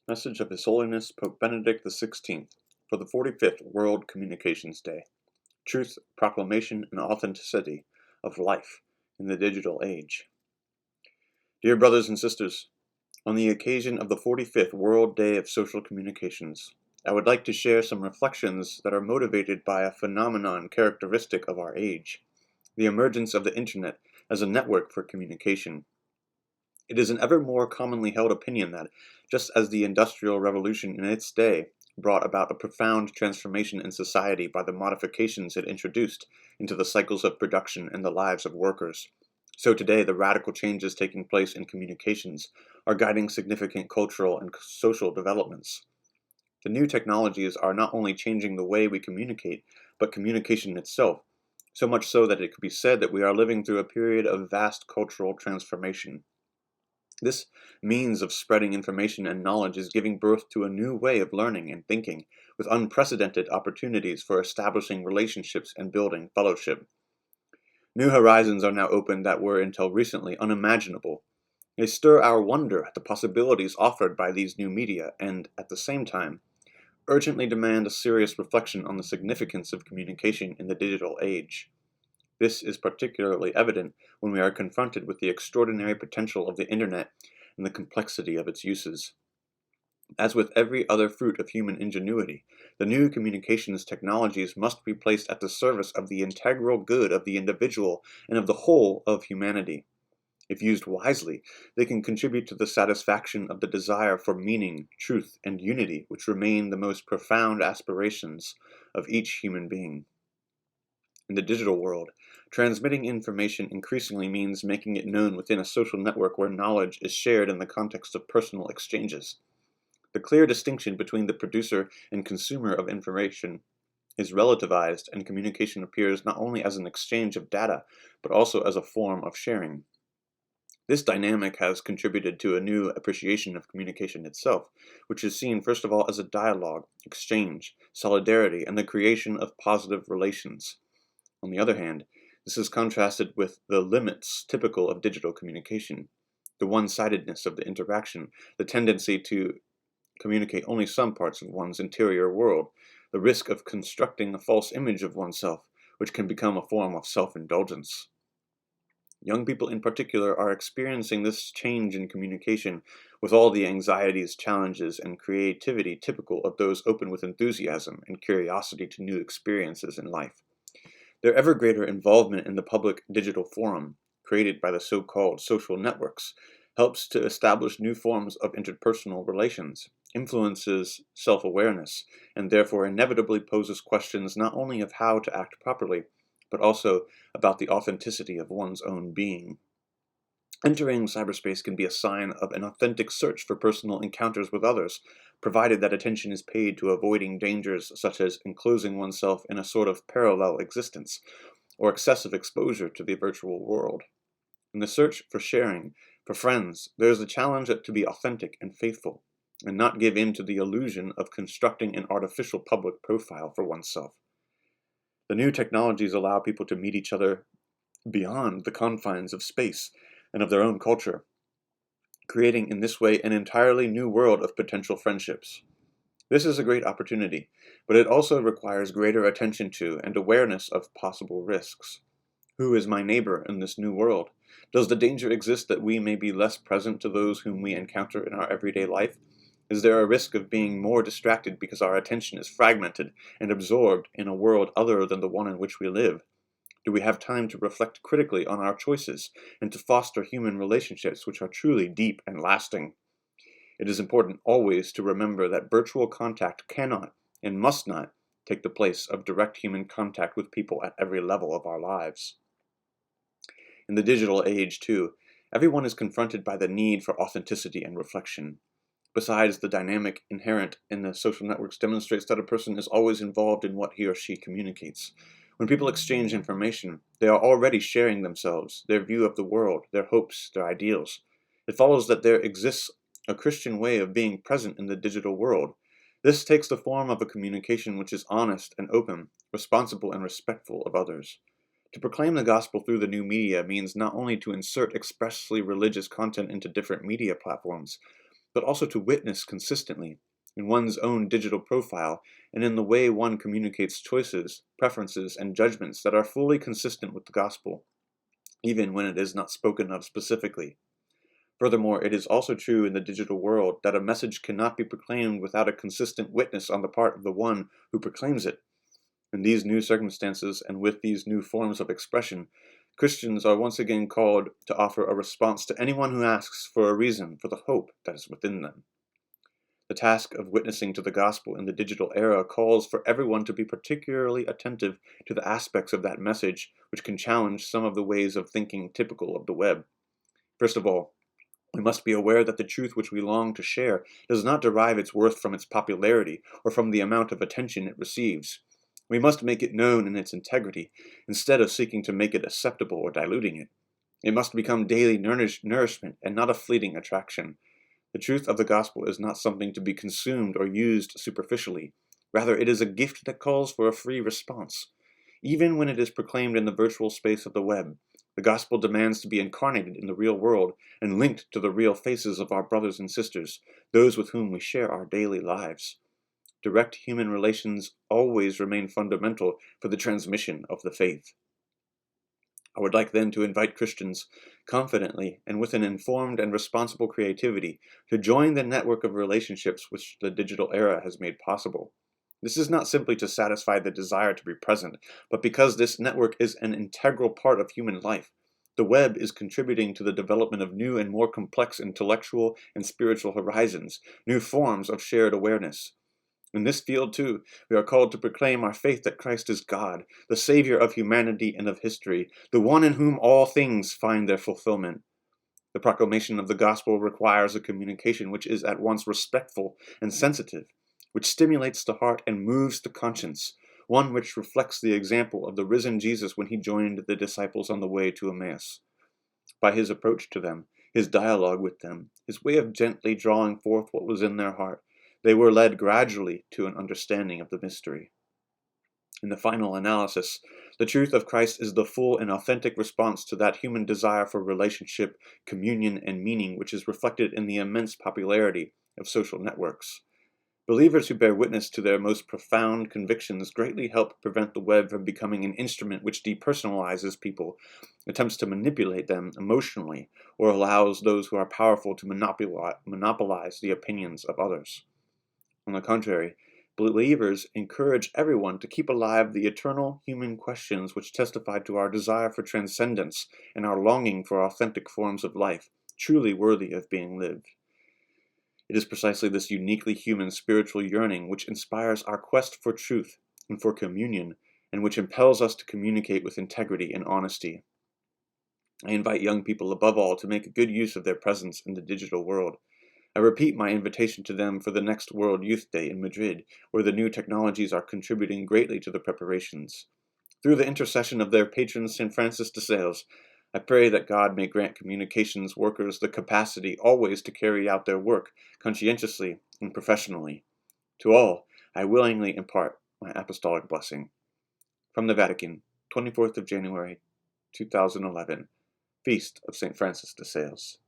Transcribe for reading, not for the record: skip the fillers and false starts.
Message of His Holiness Pope Benedict XVI for the 45th World Communications Day. Truth, Proclamation, and Authenticity of Life in the Digital Age. Dear brothers and sisters, on the occasion of the 45th World Day of Social Communications, I would like to share some reflections that are motivated by a phenomenon characteristic of our age, the emergence of the Internet as a network for communication. It is an ever more commonly held opinion that, just as the Industrial Revolution in its day brought about a profound transformation in society by the modifications it introduced into the cycles of production and the lives of workers, so today the radical changes taking place in communications are guiding significant cultural and social developments. The new technologies are not only changing the way we communicate, but communication itself, so much so that it could be said that we are living through a period of vast cultural transformation. This means of spreading information and knowledge is giving birth to a new way of learning and thinking, with unprecedented opportunities for establishing relationships and building fellowship. New horizons are now open that were until recently unimaginable. They stir our wonder at the possibilities offered by these new media and, at the same time, urgently demand a serious reflection on the significance of communication in the digital age. This is particularly evident when we are confronted with the extraordinary potential of the Internet and the complexity of its uses. As with every other fruit of human ingenuity, the new communications technologies must be placed at the service of the integral good of the individual and of the whole of humanity. If used wisely, they can contribute to the satisfaction of the desire for meaning, truth, and unity, which remain the most profound aspirations of each human being. In the digital world, transmitting information increasingly means making it known within a social network where knowledge is shared in the context of personal exchanges. The clear distinction between the producer and consumer of information is relativized, and communication appears not only as an exchange of data, but also as a form of sharing. This dynamic has contributed to a new appreciation of communication itself, which is seen first of all as a dialogue, exchange, solidarity, and the creation of positive relations. On the other hand, this is contrasted with the limits typical of digital communication, the one-sidedness of the interaction, the tendency to communicate only some parts of one's interior world, the risk of constructing a false image of oneself, which can become a form of self-indulgence. Young people in particular are experiencing this change in communication with all the anxieties, challenges, and creativity typical of those open with enthusiasm and curiosity to new experiences in life. Their ever greater involvement in the public digital forum, created by the so-called social networks, helps to establish new forms of interpersonal relations, influences self-awareness, and therefore inevitably poses questions not only of how to act properly, but also about the authenticity of one's own being. Entering cyberspace can be a sign of an authentic search for personal encounters with others, provided that attention is paid to avoiding dangers such as enclosing oneself in a sort of parallel existence, or excessive exposure to the virtual world. In the search for sharing, for friends, there is a challenge to be authentic and faithful, and not give in to the illusion of constructing an artificial public profile for oneself. The new technologies allow people to meet each other beyond the confines of space and of their own culture, creating in this way an entirely new world of potential friendships. This is a great opportunity, but it also requires greater attention to and awareness of possible risks. Who is my neighbor in this new world? Does the danger exist that we may be less present to those whom we encounter in our everyday life? Is there a risk of being more distracted because our attention is fragmented and absorbed in a world other than the one in which we live? Do we have time to reflect critically on our choices and to foster human relationships which are truly deep and lasting? It is important always to remember that virtual contact cannot and must not take the place of direct human contact with people at every level of our lives. In the digital age, too, everyone is confronted by the need for authenticity and reflection. Besides, the dynamic inherent in the social networks demonstrates that a person is always involved in what he or she communicates. When people exchange information, they are already sharing themselves, their view of the world, their hopes, their ideals. It follows that there exists a Christian way of being present in the digital world. This takes the form of a communication which is honest and open, responsible and respectful of others. To proclaim the gospel through the new media means not only to insert expressly religious content into different media platforms, but also to witness consistently in one's own digital profile and in the way one communicates choices, preferences, and judgments that are fully consistent with the gospel, even when it is not spoken of specifically. Furthermore, it is also true in the digital world that a message cannot be proclaimed without a consistent witness on the part of the one who proclaims it. In these new circumstances and with these new forms of expression, Christians are once again called to offer a response to anyone who asks for a reason for the hope that is within them. The task of witnessing to the gospel in the digital era calls for everyone to be particularly attentive to the aspects of that message which can challenge some of the ways of thinking typical of the web. First of all, we must be aware that the truth which we long to share does not derive its worth from its popularity or from the amount of attention it receives. We must make it known in its integrity, instead of seeking to make it acceptable or diluting it. It must become daily nourishment and not a fleeting attraction. The truth of the gospel is not something to be consumed or used superficially. Rather, it is a gift that calls for a free response. Even when it is proclaimed in the virtual space of the web, the gospel demands to be incarnated in the real world and linked to the real faces of our brothers and sisters, those with whom we share our daily lives. Direct human relations always remain fundamental for the transmission of the faith. I would like then to invite Christians, confidently and with an informed and responsible creativity, to join the network of relationships which the digital era has made possible. This is not simply to satisfy the desire to be present, but because this network is an integral part of human life. The web is contributing to the development of new and more complex intellectual and spiritual horizons, new forms of shared awareness. In this field, too, we are called to proclaim our faith that Christ is God, the Savior of humanity and of history, the one in whom all things find their fulfillment. The proclamation of the gospel requires a communication which is at once respectful and sensitive, which stimulates the heart and moves the conscience, one which reflects the example of the risen Jesus when he joined the disciples on the way to Emmaus. By his approach to them, his dialogue with them, his way of gently drawing forth what was in their heart, they were led gradually to an understanding of the mystery. In the final analysis, the truth of Christ is the full and authentic response to that human desire for relationship, communion, and meaning which is reflected in the immense popularity of social networks. Believers who bear witness to their most profound convictions greatly help prevent the web from becoming an instrument which depersonalizes people, attempts to manipulate them emotionally, or allows those who are powerful to monopolize the opinions of others. On the contrary, believers encourage everyone to keep alive the eternal human questions which testify to our desire for transcendence and our longing for authentic forms of life, truly worthy of being lived. It is precisely this uniquely human spiritual yearning which inspires our quest for truth and for communion, and which impels us to communicate with integrity and honesty. I invite young people above all to make good use of their presence in the digital world. I repeat my invitation to them for the next World Youth Day in Madrid, where the new technologies are contributing greatly to the preparations. Through the intercession of their patron St. Francis de Sales, I pray that God may grant communications workers the capacity always to carry out their work conscientiously and professionally. To all, I willingly impart my apostolic blessing. From the Vatican, 24th of January, 2011, Feast of St. Francis de Sales.